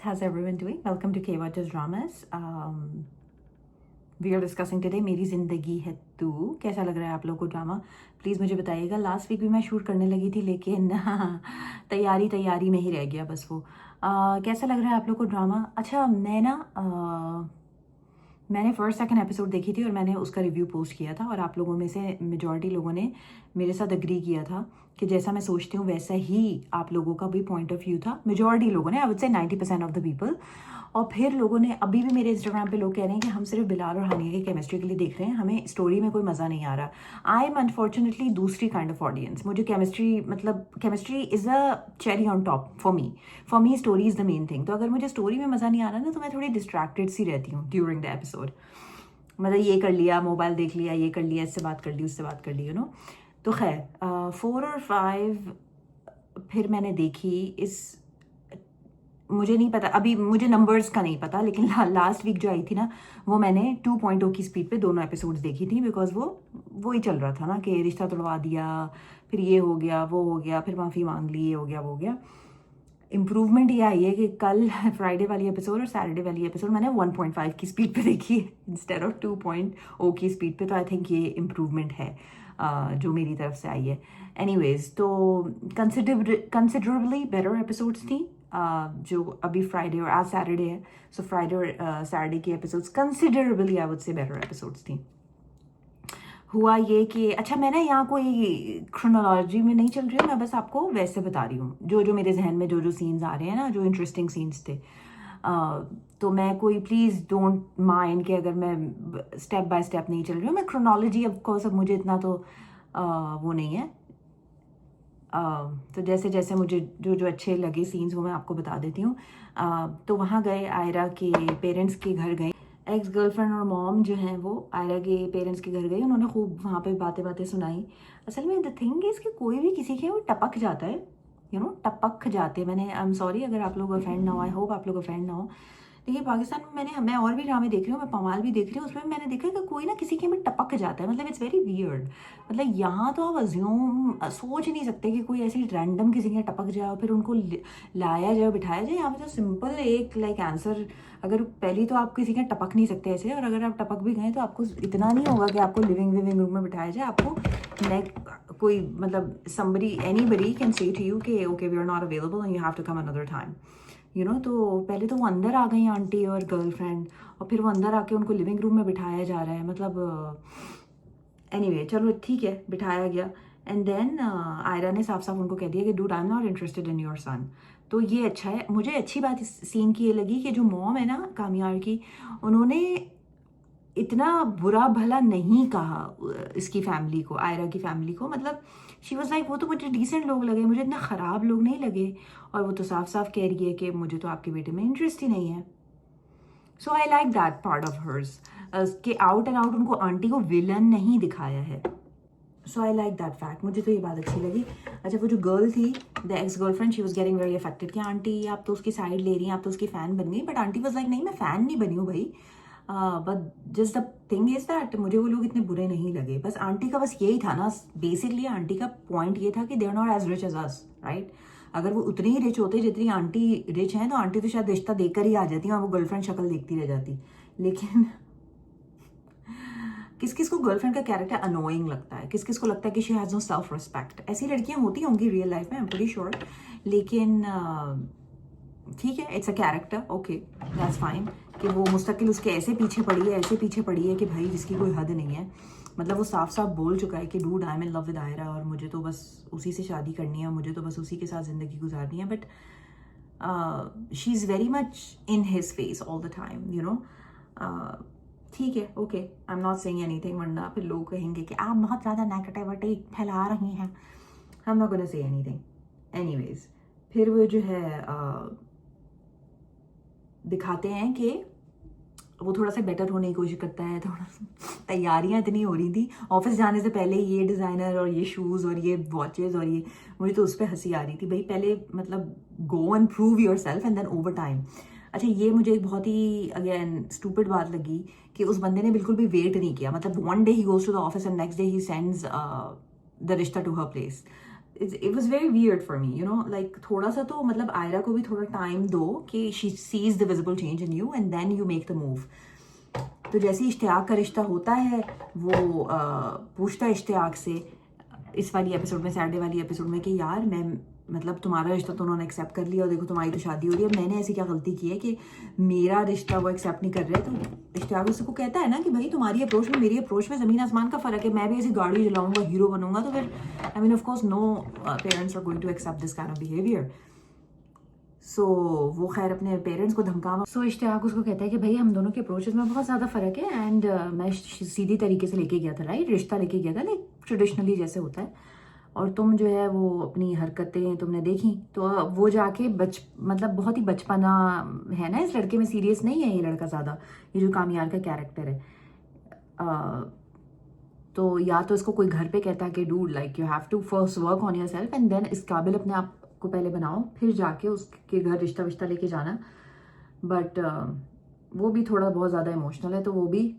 how's everyone doing? Welcome to K Watches Dramas. We are discussing today मेरी ज़िंदगी है तू। कैसा लग रहा है आप लोगों को ड्रामा? प्लीज़ मुझे बताइएगा। लास्ट वीक भी मैं शूट करने लगी थी लेकिन तैयारी में ही रह गया बस वो। कैसा लग रहा है आप लोगों को ड्रामा? अच्छा मैंने फर्स्ट सेकंड एपिसोड देखी थी और मैंने उसका रिव्यू पोस्ट किया था और आप लोगों में से मेजॉरिटी लोगों ने मेरे साथ अग्री किया था कि जैसा मैं सोचती हूँ वैसा ही आप लोगों का भी पॉइंट ऑफ व्यू था। मेजॉरिटी लोगों ने, I would say 90% of the people. और फिर लोगों ने, अभी भी मेरे इंस्टाग्राम पे लोग कह रहे हैं कि हम सिर्फ बिलाल और हानिया की केमिस्ट्री के लिए देख रहे हैं, हमें स्टोरी में कोई मज़ा नहीं आ रहा। आई एम अनफॉर्चुनेटली दूसरी काइंड ऑफ ऑडियंस। मुझे chemistry is a cherry on top for me story is the main thing. तो अगर मुझे स्टोरी में मज़ा नहीं आ रहा ना तो मैं थोड़ी डिस्ट्रैक्टेड सी रहती हूँ ड्यूरिंग द एपिसोड। मतलब ये कर लिया, मोबाइल देख लिया, ये कर लिया, इससे बात कर ली, उससे बात कर ली, तो खैर 4 और 5 फिर मैंने देखी। मुझे नहीं पता, अभी मुझे नंबर्स का नहीं पता, लेकिन लास्ट वीक जो आई थी ना वो मैंने 2.0 की स्पीड पे दोनों एपिसोड्स देखी थी। बिकॉज वो ही चल रहा था ना कि रिश्ता तोड़वा दिया, फिर ये हो गया, वो हो गया, फिर माफ़ी मांग ली, ये हो गया, वो हो गया। इम्प्रूवमेंट ये आई है कि कल फ्राइडे वाली एपिसोड और सैटरडे वाली एपिसोड मैंने 1.5 की स्पीड पे देखी है इंस्टेड ऑफ 2.0 की स्पीड पे। तो आई थिंक ये इम्प्रूवमेंट है जो मेरी तरफ से आई है। एनीवेज, तो कंसिडरेबली बेटर एपिसोड्स थी जो अभी फ्राइडे और आज सैटरडे है, सो फ्राइडे और सैटरडे की episodes considerably I would say better episodes थी। हुआ ये कि अच्छा, मैं ना यहाँ कोई क्रोनोलॉजी में नहीं चल रही हूँ, मैं बस आपको वैसे बता रही हूँ जो मेरे जहन में जो सीन्स आ रहे हैं ना, जो इंटरेस्टिंग सीन्स थे। तो मैं कोई, प्लीज़ डोंट माइंड कि अगर मैं स्टेप बाय स्टेप नहीं चल रही हूँ। मैं क्रोनोलॉजी ऑफ कोर्स अब मुझे इतना तो वो नहीं है। तो जैसे जैसे मुझे जो अच्छे लगे सीन्स वो मैं आपको बता देती हूँ। तो वहाँ गए, आयरा के पेरेंट्स के घर गए। एक्स गर्लफ्रेंड और मॉम जो हैं वो आयरा के पेरेंट्स के घर गई। उन्होंने खूब वहाँ पे बातें सुनाई। असल में द थिंग इज़ कि कोई भी किसी के वो टपक जाता है, टपक जाते। मैंने, आई एम सॉरी अगर आप लोग ऑफेंड ना हो, आई होप आप लोग ऑफेंड ना हो। देखिए पाकिस्तान में मैं और भी ड्रामे देख रही हूँ, मैं पमाल भी देख रही हूँ, उसमें मैंने देखा कि कोई ना किसी के में टपक जाता है। मतलब इट्स वेरी वियर्ड। मतलब यहाँ तो आप अज्यूम सोच ही नहीं सकते कि कोई ऐसी रैंडम किसी के टपक जाए और फिर उनको लाया जाए, बिठाया जाए। यहाँ पे तो सिंपल एक आंसर, अगर पहली तो आप किसी के टपक नहीं सकते ऐसे, और अगर आप टपक भी गए तो आपको इतना नहीं होगा कि आपको लिविंग रूम में बिठाया जाए। आपको कोई मतलब somebody anybody can say to you कि okay we are not available and you have to come another time, तो पहले तो वो अंदर आ गई आंटी और गर्लफ्रेंड, और फिर वो अंदर आके उनको लिविंग रूम में बिठाया जा रहा है। मतलब एनीवे, चलो ठीक है, बिठाया गया। एंड देन आयरा ने साफ साफ उनको कह दिया कि dude I am not interested in your son. तो ये अच्छा है। मुझे अच्छी बात इस सीन की ये लगी कि जो मॉम है ना कामयार की, उन्होंने इतना बुरा भला नहीं कहा इसकी फैमिली को, आयरा की फैमिली को। मतलब शी वॉज लाइक, वो तो मुझे डिसेंट लोग लगे, मुझे इतना ख़राब लोग नहीं लगे। और वो तो साफ साफ कह रही है कि मुझे तो आपके बेटे में इंटरेस्ट ही नहीं है। So I like that part of hers कि आउट एंड आउट उनको आंटी को विलन नहीं दिखाया है। So I like that fact, मुझे तो ये बात अच्छी लगी। अच्छा, वो जो गर्ल थी, the ex girlfriend, she was getting very affected कि आंटी आप तो उसकी साइड ले रही हैं, आप तो उसकी फ़ैन बन गई। बट आंटी वॉज लाइक, नहीं मैं फ़ैन नहीं बनी हूँ भाई, but just the thing is that मुझे वो लोग इतने बुरे नहीं लगे। बस आंटी का बस यही था ना, बेसिकली आंटी का पॉइंट ये था कि they are not as rich as us, right. अगर वो उतनी ही रिच होते जितनी आंटी रिच हैं तो आंटी तो शायद रिश्ता देकर ही आ जाती और वो गर्लफ्रेंड शक्ल देखती रह जाती। लेकिन किस किस को गर्लफ्रेंड का कैरेक्टर अनोइंग लगता है, किस किस को लगता है कि she has no self respect. ऐसी लड़कियां होती होंगी रियल लाइफ में, आई एम प्रीटी श्योर। लेकिन ठीक है, it's a character, okay that's fine कि वो मुस्तकिल उसके ऐसे पीछे पड़ी है कि भाई जिसकी कोई हद नहीं है। मतलब वो साफ साफ बोल चुका है कि dude I am in love with Ayra और मुझे तो बस उसी से शादी करनी है, मुझे तो बस उसी के साथ ज़िंदगी गुजारनी है। But she is very much in his face all the time, ठीक है, okay, I am not saying anything, वरना फिर लोग कहेंगे कि आप बहुत ज़्यादा नेगेटिविटी फैला रही हैं। I am not gonna say anything. Anyways, फिर वो जो है दिखाते हैं कि वो थोड़ा सा बेटर होने की कोशिश करता है। थोड़ा सा तैयारियां इतनी हो रही थी ऑफिस जाने से पहले, ये डिज़ाइनर और ये शूज़ और ये वॉचेस और ये, मुझे तो उस पर हंसी आ रही थी। भाई पहले मतलब go and prove yourself and then over time. अच्छा, ये मुझे एक बहुत ही अगेन स्टूपिड बात लगी कि उस बंदे ने बिल्कुल भी वेट नहीं किया। मतलब वन डे ही goes to the office and next day ही सेंड्स द रिश्ता to her place. it was very weird for me, you know, like थोड़ा सा तो मतलब आयरा को भी थोड़ा टाइम दो कि she sees the visible change in you and then you make the move. तो जैसे ही इश्तियाक का रिश्ता होता है वो पूछता है इश्तियाक से इस वाली एपिसोड में, सैटरडे वाली एपिसोड में, कि यार मैं मतलब तुम्हारा रिश्ता तो उन्होंने एक्सेप्ट कर लिया और देखो तुम्हारी तो शादी हो रही है, मैंने ऐसी क्या गलती की है कि मेरा रिश्ता वो एक्सेप्ट नहीं कर रहे. तो इश्तियाक उसको कहता है ना कि भाई तुम्हारी अप्रोच में मेरी अप्रोच में ज़मीन आसमान का फ़र्क है, मैं भी ऐसी गाड़ी चलाऊंगा, हीरो बनूंगा, तो फिर I mean of course no parents are going to accept this kind of behaviour. So वो खैर अपने पेरेंट्स को धमकावा. सो इश्तियाक उसको कहता है कि भाई हम दोनों के अप्रोचेस में बहुत ज़्यादा फ़र्क है एंड मैं सीधी तरीके से लेके गया था, राइट, रिश्ता लेके गया था लाइक ट्रेडिशनली जैसे होता है, और तुम जो है वो अपनी हरकतें तुमने देखी. तो वो जाके मतलब बहुत ही बचपना है ना इस लड़के में, सीरियस नहीं है ये लड़का ज़्यादा, ये जो कामयार का कैरेक्टर है. तो या तो इसको कोई घर पे कहता है कि dude like you have to first work on yourself and then इस काबिल अपने आप को पहले बनाओ, फिर जाके उसके घर रिश्ता विश्ता लेके जाना. बट वो भी थोड़ा बहुत ज़्यादा इमोशनल है, तो वो भी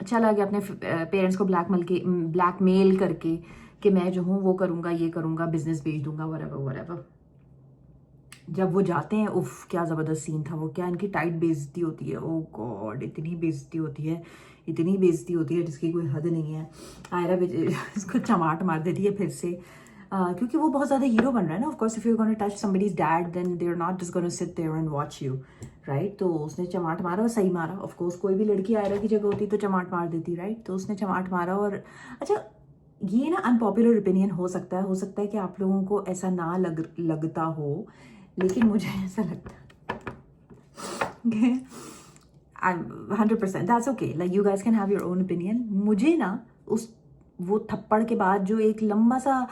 चला गया अपने पेरेंट्स को ब्लैकमेल करके कि मैं जो हूँ वो करूँगा, ये करूँगा, बिजनेस बेच दूंगा, वरेवर. जब वो जाते हैं, उफ क्या ज़बरदस्त सीन था वो, क्या इनकी टाइट बेइज्जती होती है, ओ गॉड इतनी बेइज्जती होती है, इतनी बेइज्जती होती है जिसकी कोई हद नहीं है. आयरा इसको चमाट मार देती है फिर से, क्योंकि वो बहुत ज़्यादा हीरो बन रहा है ना. Of course if you gonna touch somebody's dad then they are not just gonna sit there and watch you, right. तो उसने चमाट मारा और सही मारा. ऑफ कोर्स कोई भी लड़की आयरा की जगह होती तो चमाट मार देती, राइट. तो उसने चमाट मारा. और अच्छा ये ना अनपॉपुलर ओपिनियन हो सकता है कि आप लोगों को ऐसा ना लगता हो, लेकिन मुझे ऐसा लगता है. 100% that's okay, like you guys can have your own opinion. मुझे ना उस वो थप्पड़ के बाद जो एक लंबा सा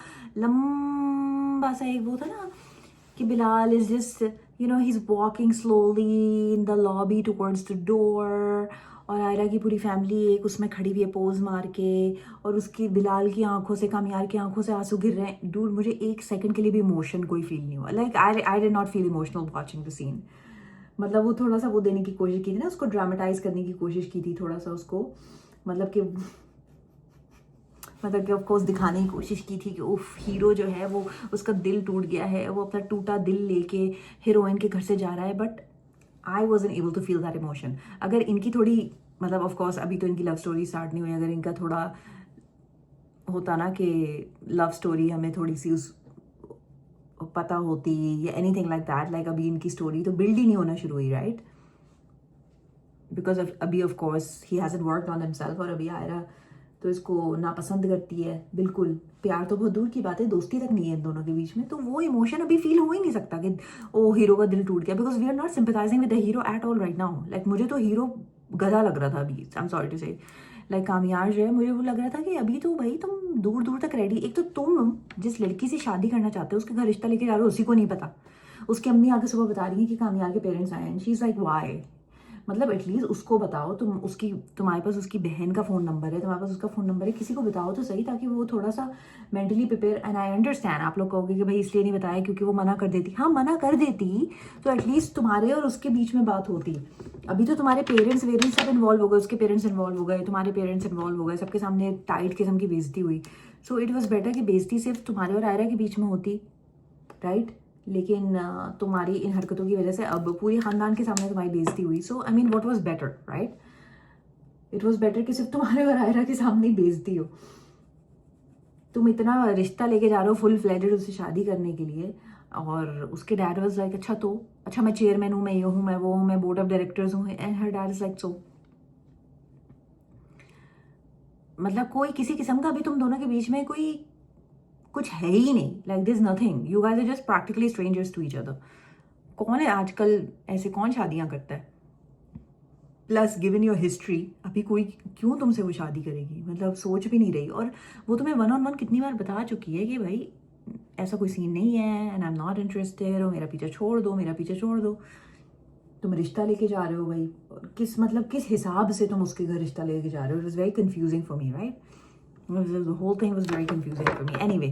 एक वो था ना कि Bilal is just you know he is walking slowly in the lobby towards the door, और आयरा की पूरी फैमिली एक उसमें खड़ी हुई है पोज मार के, और उसकी बिलाल की आंखों से, कामयार की आंखों से आंसू गिर रहे हैं. डूड मुझे एक सेकंड के लिए भी इमोशन कोई फील नहीं हुआ. Like I did not feel emotional watching the scene. मतलब वो थोड़ा सा वो देने की कोशिश की थी ना, उसको ड्रामेटाइज करने की कोशिश की थी थोड़ा सा उसको, मतलब कि ऑफ कोर्स दिखाने की कोशिश की थी कि उफ हीरो जो है वो उसका दिल टूट गया है, वो अपना टूटा दिल लेके हीरोइन के घर से जा रहा है. But I wasn't able to feel that emotion. अगर इनकी थोड़ी मतलब ऑफ कोर्स अभी तो इनकी लव स्टोरी स्टार्ट नहीं हुई, अगर इनका थोड़ा होता ना कि लव स्टोरी हमें थोड़ी सी उस पता होती या एनीथिंग लाइक दैट, लाइक अभी इनकी स्टोरी तो बिल्ड ही नहीं होना शुरू हुई, राइट. बिकॉज अभी of course he hasn't worked on himself, और अभी आयरा तो इसको नापसंद करती है बिल्कुल. प्यार तो बहुत दूर की बात है, दोस्ती तक नहीं है इन दोनों के बीच में. तो वो इमोशन अभी फील हो ही नहीं सकता कि ओ हीरो का दिल टूट गया, because we are not sympathizing with the hero at all right now. Like मुझे तो हीरो गधा लग रहा था अभी, I am sorry to say. Like कामयार जो है मुझे वो लग रहा था कि अभी तो भाई तुम दूर दूर तक रेडी. एक तो तुम जिस लड़की से शादी करना चाहते हो उसके घर रिश्ता लेके जा रहे हो, उसी को नहीं पता. उसकी अम्मी आके सुबह बता रही है कि कामयार के पेरेंट्स आए हैं. शी इज लाइक व्हाई, मतलब एटलीस्ट उसको बताओ. तुम्हारे पास उसकी बहन का फ़ोन नंबर है, तुम्हारे पास उसका फ़ोन नंबर है, किसी को बताओ तो सही, ताकि वो थोड़ा सा mentally prepare. And I understand आप लोग कहोगे कि भाई इसलिए नहीं बताया क्योंकि वो मना कर देती. हाँ मना कर देती तो एटलीस्ट तुम्हारे और उसके बीच में बात होती. अभी तो तुम्हारे पेरेंट्स सब इन्वॉल्व हो गए, उसके पेरेंट्स इन्वॉल्व हो गए, तुम्हारे पेरेंट्स इन्वॉल्व हो गए, सबके सामने टाइट किस्म की बेइज्जती हुई. सो इट वॉज बेटर कि बेइज्जती सिर्फ तुम्हारे और आयरा के बीच में होती, राइट. लेकिन तुम्हारी इन हरकतों की वजह से अब पूरी खानदान के सामने तुम्हारी बेइज्जती हुई. So I mean what was better, right. It was better कि सिर्फ तुम्हारे और आयरा के सामने बेइज्जती हो. तुम इतना रिश्ता लेके जा रहे हो फुल फ्लेजेड उससे शादी करने के लिए, और उसके डैड वाज लाइक अच्छा मैं चेयरमैन हूँ, मैं ये हूँ, मैं वो हूँ, मैं बोर्ड ऑफ डायरेक्टर्स हूँ. And her dad is like so, मतलब कोई किसी किस्म का भी तुम दोनों के बीच में कोई कुछ है ही नहीं. Like this nothing, you guys are just practically strangers to each other. कौन है आजकल ऐसे, कौन शादियां करता है. प्लस गिवन योर हिस्ट्री अभी कोई क्यों तुमसे वो शादी करेगी, मतलब सोच भी नहीं रही. और वो तुम्हें 1-on-1 कितनी बार बता चुकी है कि भाई ऐसा कोई सीन नहीं है and I am not interested, और मेरा पीछा छोड़ दो. तुम रिश्ता लेके जा रहे हो भाई, किस हिसाब से तुम उसके घर रिश्ता लेके जा रहे हो. It was very confusing for me, right. The whole thing was very confusing for me. Anyway,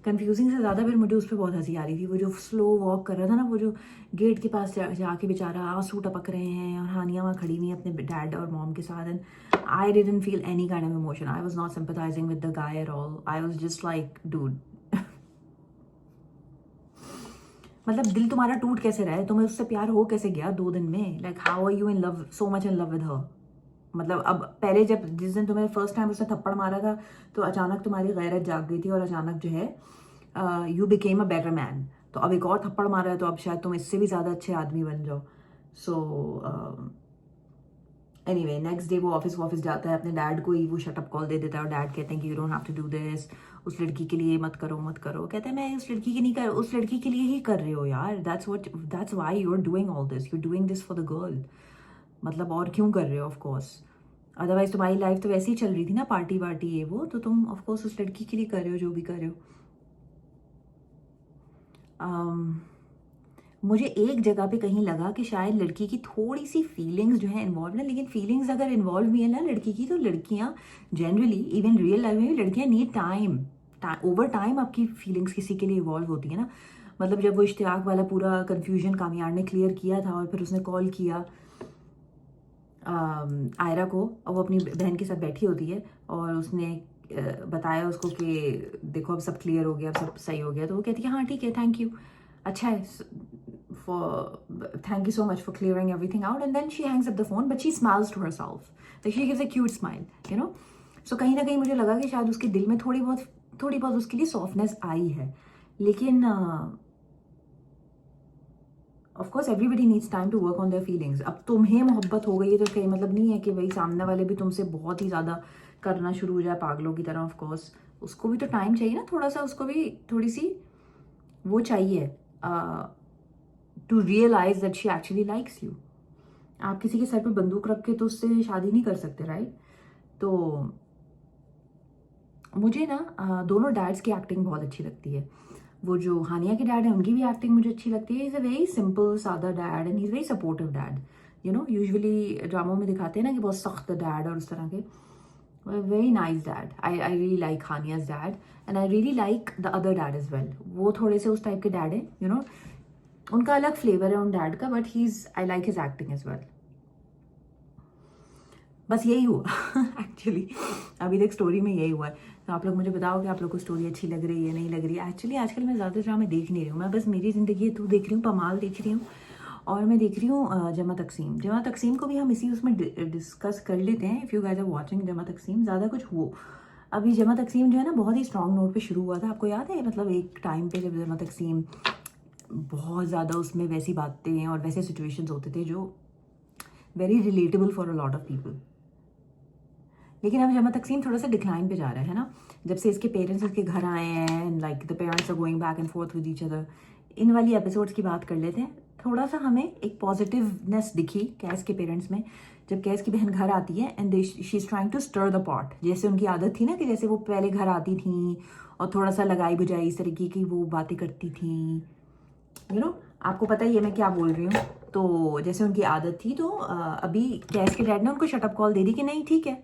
confusing से ज़्यादा फिर मुझे उस पर बहुत हंसी आ रही थी. वो जो स्लो वॉक कर रहा था ना, वो जो गेट के पास जाके बेचारा आंसू टपक रहे हैं, और हानिया वहाँ खड़ी हुई है अपने डैड और मॉम के साथ. And I didn't feel any kind of emotion. I was not sympathizing with the guy at all. I was just like dude मतलब दिल तुम्हारा टूट कैसे रहा है, तुम्हें उससे प्यार हो कैसे गया 2 दिन में, like how are you in love, so much in love with her. मतलब अब पहले जब जिस दिन तुम्हें फर्स्ट टाइम उसने थप्पड़ मारा था तो अचानक तुम्हारी गैरत जाग गई थी और अचानक जो है you became a better man. तो अब एक और थप्पड़ मारा है तो अब शायद तुम इससे भी ज़्यादा अच्छे आदमी बन जाओ। सो एनीवे, नेक्स्ट डे वो ऑफिस जाता है, अपने डैड को ही वो शटअप कॉल दे देता है और डैड कहते हैं कि you don't have to do this, उस लड़की के लिए मत करो मत करो। कहते हैं मैं उस लड़की के नहीं कर, उस लड़की के लिए ही कर रहे हो यार, that's why you are doing all this, you are doing this for the girl. मतलब और क्यों कर रहे हो, ऑफ कोर्स, अदरवाइज तुम्हारी लाइफ तो वैसे ही चल रही थी ना, पार्टी वार्टी ये वो, तो तुम ऑफ कोर्स उस लड़की के लिए कर रहे हो जो भी कर रहे हो। मुझे एक जगह पे कहीं लगा कि शायद लड़की की थोड़ी सी फीलिंग्स जो है इन्वॉल्व है, लेकिन फीलिंग्स अगर इन्वॉल्व भी है ना लड़की की, तो लड़कियां जनरली इवन रियल लाइफ में भी लड़कियां नीड टाइम, ओवर टाइम आपकी फीलिंग्स किसी के लिए इवॉल्व होती है ना। मतलब जब वो इश्तियाक वाला पूरा कन्फ्यूजन कामयार ने क्लियर किया था और फिर उसने कॉल किया आयरा को, और वो अपनी बहन के साथ बैठी होती है और उसने बताया उसको कि देखो अब सब क्लियर हो गया, अब सब सही हो गया, तो वो कहती है हाँ ठीक है, थैंक यू, अच्छा है, thank you so much for clearing everything out, and then she hangs up the phone but she smiles to herself, like she gives a cute smile, you know। So कहीं ना कहीं मुझे लगा कि शायद उसके दिल में थोड़ी बहुत उसके लिए सॉफ्टनेस आई है, लेकिन of course everybody needs time to work on their feelings. अब तुम्हें मोहब्बत हो गई है तो कहीं मतलब नहीं है कि भाई सामने वाले भी तुमसे बहुत ही ज़्यादा करना शुरू हो जाए पागलों की तरह। ऑफ कोर्स उसको भी तो टाइम चाहिए ना, थोड़ा सा उसको भी थोड़ी सी वो चाहिए to realize that she actually likes you. आप किसी के सर पे बंदूक रख के तो उससे शादी नहीं कर सकते, राइट। तो मुझे ना दोनों डैड्स की एक्टिंग बहुत अच्छी लगती है। वो जो हानिया के डैड है उनकी भी एक्टिंग मुझे अच्छी लगती है। इज़ अ वेरी सिंपल सादा dad and he is very supportive dad, you know. Usually ड्रामों में दिखाते हैं ना कि बहुत सख्त डैड और उस तरह के, very nice dad. I really like Hania's dad and I really like the other dad is well. वो थोड़े से उस टाइप के डैड है, यू नो, उनका अलग फ्लेवर है उन डैड का, but he is, I like his acting as well. बस यही हुआ एक्चुअली अभी तक स्टोरी में यही हुआ है। तो आप लोग मुझे बताओ कि आप लोग को स्टोरी अच्छी लग रही है नहीं लग रही है। एक्चुअली आजकल मैं ज़्यादा ड्रामे देख नहीं रही हूँ, मैं बस मेरी ज़िंदगी है तू देख रही हूँ, पमाल देख रही हूँ, और मैं देख रही हूँ जमा तकसीम। जमा तकसीम को भी हम इसी उसमें डिस्कस कर लेते हैं। If you guys are watching Jama Taqseem, ज़्यादा कुछ हो अभी जमा तकसीम जो है ना बहुत ही स्ट्रॉन्ग नोट पे शुरू हुआ था, आपको याद है। मतलब एक टाइम पे जब जमा तकसीम बहुत ज़्यादा उसमें वैसी बातें और वैसे सिचुएशंस होते थे जो very relatable for a lot of people. लेकिन अब जमा तकसीम थोड़ा सा डिक्लाइन पे जा रहा है ना, जब से इसके पेरेंट्स इसके घर आए हैं, like the parents are going back and forth with each other. इन वाली एपिसोड्स की बात कर लेते हैं। थोड़ा सा हमें एक पॉजिटिवनेस दिखी कैस के पेरेंट्स में, जब कैस की बहन घर आती है and she is trying to stir the pot. जैसे उनकी आदत थी ना कि जैसे वो पहले घर आती थी और थोड़ा सा लगाई बुझाई इस तरीके की वो बातें करती थी, यू नो। आपको पता ही है मैं क्या बोल रही हूँ। तो जैसे उनकी आदत थी, तो अभी कैस के डैड ने उनको शटअप कॉल दे दी कि नहीं ठीक है,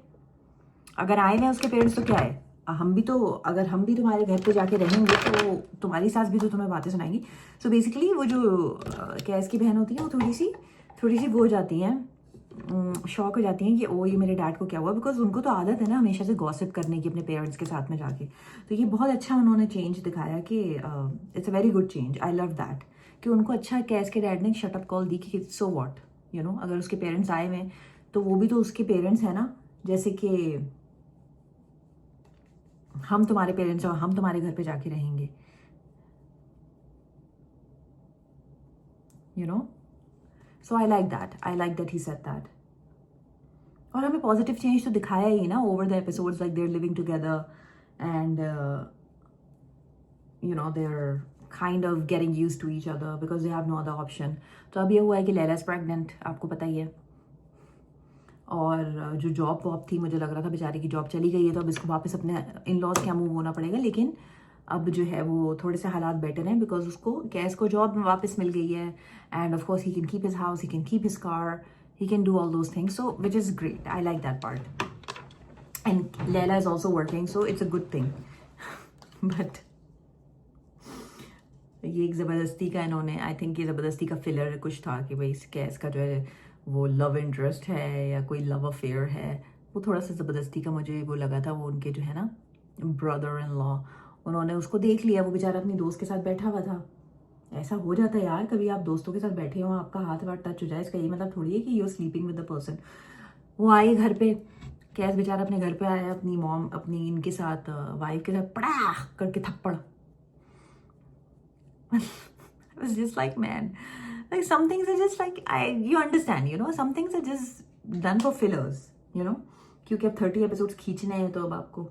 अगर आए हुए उसके पेरेंट्स तो क्या है, हम भी तो, अगर हम भी तुम्हारे घर पे जाके रहेंगे तो तुम्हारी सास भी तो तुम्हें बातें सुनाएंगी। सो बेसिकली वो जो कैस की बहन होती है वो थोड़ी सी वो हो जाती हैं, शॉक हो जाती हैं कि ओ ये मेरे डैड को क्या हुआ, बिकॉज उनको तो आदत है ना हमेशा से गॉसिप करने की अपने पेरेंट्स के साथ में जाके। तो ये बहुत अच्छा उन्होंने चेंज दिखाया कि it's a very good change, I love that, कि उनको अच्छा कैस के डैड ने शटअप कॉल दी कि सो वॉट, यू नो, अगर उसके पेरेंट्स आए हुए तो वो भी तो उसके पेरेंट्स हैं ना, जैसे कि हम तुम्हारे पेरेंट्स और हम तुम्हारे घर पे जाके रहेंगे, you know. So I like that he said that. और हमें पॉजिटिव चेंज तो दिखाया ही ना over the episodes, like they're living together and you know they're kind of getting used to each other because they have no other option. तो अब ये हुआ है कि लैला इज प्रेग्नेंट, आपको पता ही है। और जो जॉब वॉब थी, मुझे लग रहा था बेचारी की जॉब चली गई है तो अब इसको वापस अपने इन लॉज क्या मूव होना पड़ेगा, लेकिन अब जो है वो थोड़े से हालात बेटर हैं बिकॉज उसको कैस को जॉब वापस मिल गई है end of course he can keep his house, he can keep his car, he can do all those things, so which is great. I like that part, and Leila is also working, so it's a good thing. But ये एक ज़बरदस्ती का इन्होंने, I think ये ज़बरदस्ती का filler कुछ था कि भाई कैस का जो है वो लव इंटरेस्ट है या कोई लव अफेयर है, वो थोड़ा सा ज़बरदस्ती का मुझे वो लगा था। वो उनके जो है ना ब्रदर इन लॉ, उन्होंने उसको देख लिया, वो बेचारा अपनी दोस्त के साथ बैठा हुआ था ऐसा हो जाता है यार, कभी आप दोस्तों के साथ बैठे हो, आपका हाथ वाथ टच हो जाए, इसका ये मतलब थोड़ी है कि you sleeping with the person. वो आई घर पे, कैस बेचारा अपने घर पे आया, अपनी मॉम अपनी इनके साथ वाइफ के साथ पड़ा करके थप्पड़। I was just like, man, like some things are just like, you understand, you know, some things are just done for fillers, you know, क्योंकि अब 30 एपिसोड्स खींचने हैं तो अब आपको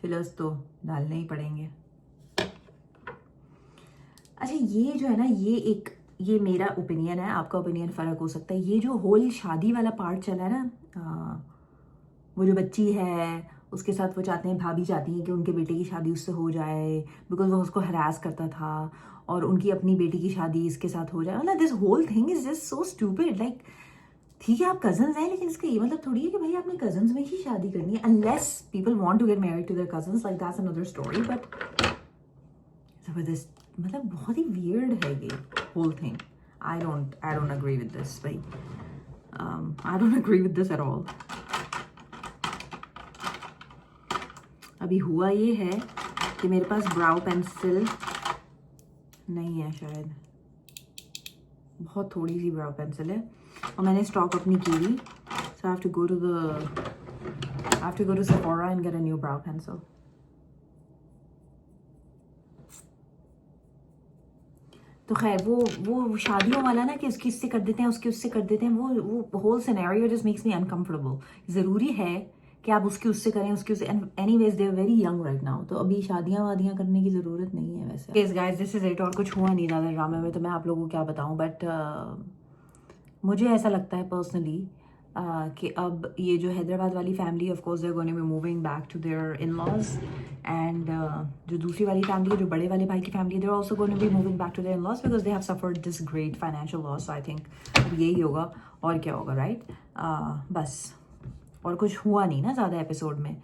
फिलर्स तो डालने ही पड़ेंगे। अच्छा ये जो है ना, ये मेरा ओपिनियन है, आपका ओपिनियन फ़र्क हो सकता है। ये जो होल शादी वाला पार्ट चला है ना, वो जो बच्ची है उसके साथ वो चाहते हैं, भाभी चाहती हैं कि उनके बेटे की शादी उससे हो जाए बिकॉज वो उसको हरास करता था, और उनकी अपनी बेटी की शादी इसके साथ हो जाए। मतलब this whole thing is just so stupid. Like ठीक है आप कजन्स हैं, लेकिन इसका ये मतलब थोड़ी है कि भाई आपने कजन्स में ही शादी करनी है, unless people want to get married to their cousins, like that's another story. But जबरदस्त, मतलब बहुत ही वियर्ड है ये whole thing. I don't agree with this भाई, I don't agree with this at all. अभी हुआ ये है कि मेरे पास ब्राउ पेंसिल नहीं है शायद, बहुत थोड़ी सी ब्राउ पेंसिल है और मैंने स्टॉक अपनी की हुई, so I have to go to Sephora and get a new brow pencil. तो खैर वो शादियों वाला ना कि उसकी इससे कर देते हैं, उसकी उससे कर देते हैं, वो whole scenario just makes me uncomfortable. ज़रूरी है कि आप उसकी उससे करें, उसकी उससे, and anyways they are very young right now, तो अभी शादियां वादियां करने की ज़रूरत नहीं है वैसे। Okay guys, this is it. और कुछ हुआ नहीं ज़्यादा ड्रामे में, तो मैं आप लोगों को क्या बताऊं, बट मुझे ऐसा लगता है पर्सनली कि अब ये जो हैदराबाद वाली family, of course they are going to be moving back to their in-laws, and जो दूसरी वाली फैमिली है, जो बड़े वाले भाई की family, they are also going to be moving back to their in laws because they have suffered this great financial loss. So I think अब यही होगा और क्या होगा, राइट? बस और कुछ हुआ नहीं ना ज़्यादा एपिसोड में।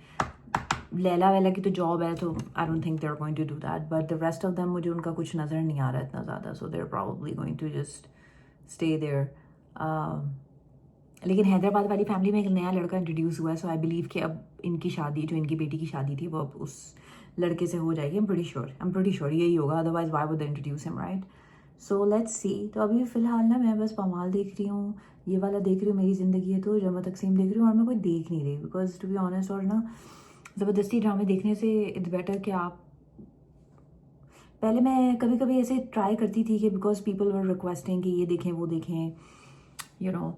लैला वैला की तो जॉब है, तो I don't think they are going to do that, but the rest of them मुझे उनका कुछ नज़र नहीं आ रहा है इतना ज़्यादा, so they are probably going to just stay there. लेकिन हैदराबाद वाली फैमिली में एक नया लड़का इंट्रोड्यूस हुआ है, सो आई बिलीव कि अब इनकी शादी, जो इनकी बेटी की शादी थी, वो अब उस लड़के से हो जाएगी। I'm pretty sure यही होगा, otherwise why would they introduce him, right? So let's see. तो अभी फ़िलहाल ना मैं बस पमाल देख रही हूँ, ये वाला देख रही हूँ, मेरी ज़िंदगी है तो, जमा तकसीम देख रही हूँ, और मैं कोई देख नहीं रही बिकॉज टू बी ऑनेस्ट, और ना ज़बरदस्ती ड्रामे देखने से इट्स बेटर कि आप, पहले मैं कभी कभी ऐसे ट्राई करती थी कि बिकॉज पीपल वर रिक्वेस्टिंग कि ये देखें वो देखें, you know,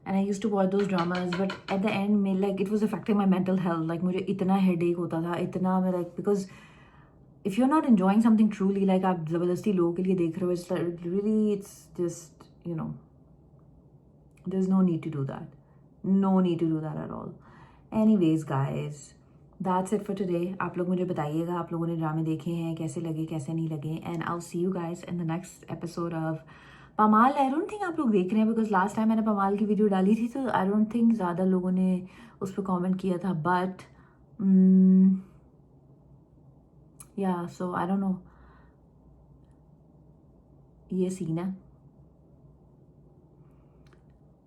and I used to watch those dramas, but at the end में like it was affecting my mental health, like मुझे इतना headache होता था, इतना मैं like, because if you're not enjoying something truly, like आप ज़बरदस्ती लोगों के लिए देख रहे हो, it's like really, it's just, you know, there's no need to do that at all. Anyways guys, that's it for today. आप लोग मुझे बताइएगा आप लोगों ने ड्रामे देखे हैं, कैसे लगे कैसे नहीं लगे, and I'll see you guys in the next episode of Pamaal. I don't think आप लोग देख रहे हैं बिकॉज लास्ट टाइम मैंने पमाल की वीडियो डाली थी, तो आई डोंट थिंक ज़्यादा लोगों ने उस पर कमेंट किया था, बट या सो आई डोंट नो, ये सीन है।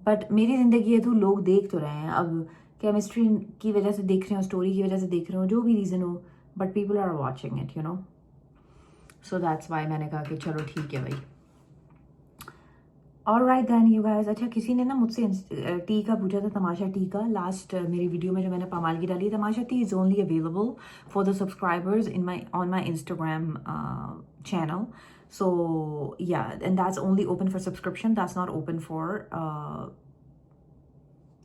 बट मेरी ज़िंदगी है तो लोग देख तो रहे हैं, अब केमिस्ट्री की वजह से देख रहे हो, स्टोरी की वजह से देख रहे हो, जो भी रीज़न हो, but people are watching it, you know, so that's why मैंने कहा कि चलो ठीक है भाई। और राइट दैन यू गाइस, अच्छा किसी ने ना मुझसे टी का पूछा था, तमाशा टी का, लास्ट मेरी वीडियो में जो मैंने पमाल की डाली है, Tamasha tea is only available for the subscribers on my Instagram channel. So yeah, and that's only open for subscription, that's not open for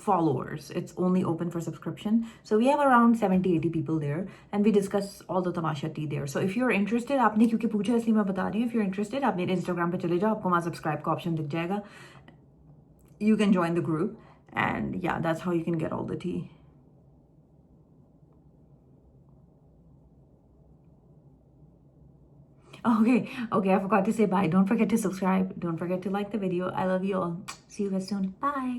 followers, it's only open for subscription. So we have around 70-80 people there and we discuss all the tamasha tea there. So if you're interested, आपने क्योंकि पूछा इसलिए मैं बता रही हूँ, if you're interested आप मेरे Instagram पे चले जाओ, आपको वहाँ सब्सक्राइब का ऑप्शन दिख जाएगा, you can join the group, and yeah, that's how you can get all the tea. Okay, I forgot to say bye. Don't forget to subscribe, don't forget to like the video. I love you all. See you guys soon. Bye.